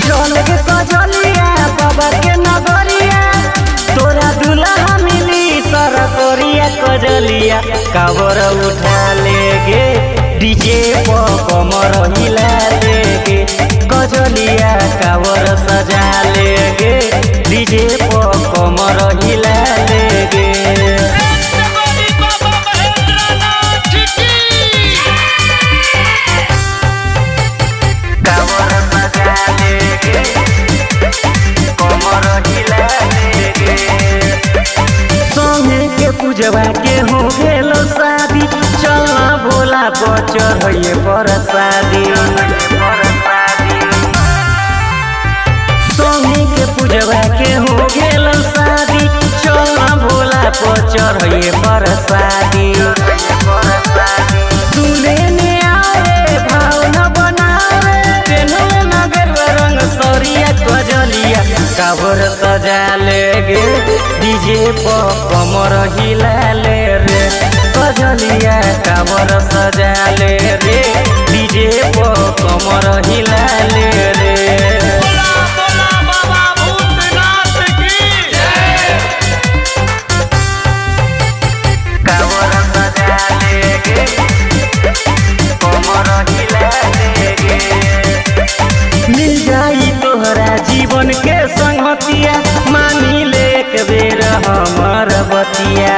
चल के कजलिया बाबा के नगरिया तोरा दुल्हा मिली सरकोरिया कजलिया कावर उठा लेगे डीजे पर कमर हिला लेगे कजलिया कावर सजा लेगे डीजे पर कमर हिला लेगे पूजवा के हो गेलो शादी चलना भोला बचर है पर शादी सोनी के पूजवा के हो गेलो शादी चलना भोला बचर है पर शादी सुने ने आए भाव न बनावे तेनो नगर रंग सरिया कजलिया कावर सजा लेगे डीजे पर कमर हिला ले रे कजलिया कावर सजा ले रे डीजे पर कमर हिला ले रे कावर सजा लेगे कमर हिला लेगे मिल जाई तोहरा जीवन के संगतिया मानी ले एक बेर हमर बतिया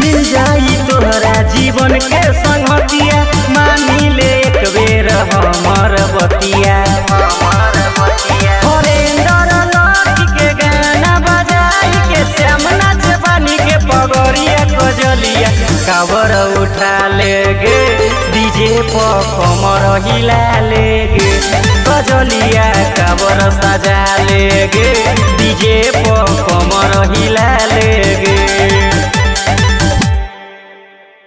मिल जाई तोहरा जीवन के संगतिया मानी ले एक बेर हमर बतिया हरेंद्र लकी के गाना बजाई के श्याम नाच बनी के पगड़िया कजलिया कावर उठा लेगे डीजे पर कमर हिला लेगे कजलिया कावर सजा लेगे डीजे पर कमर हिला लेगे।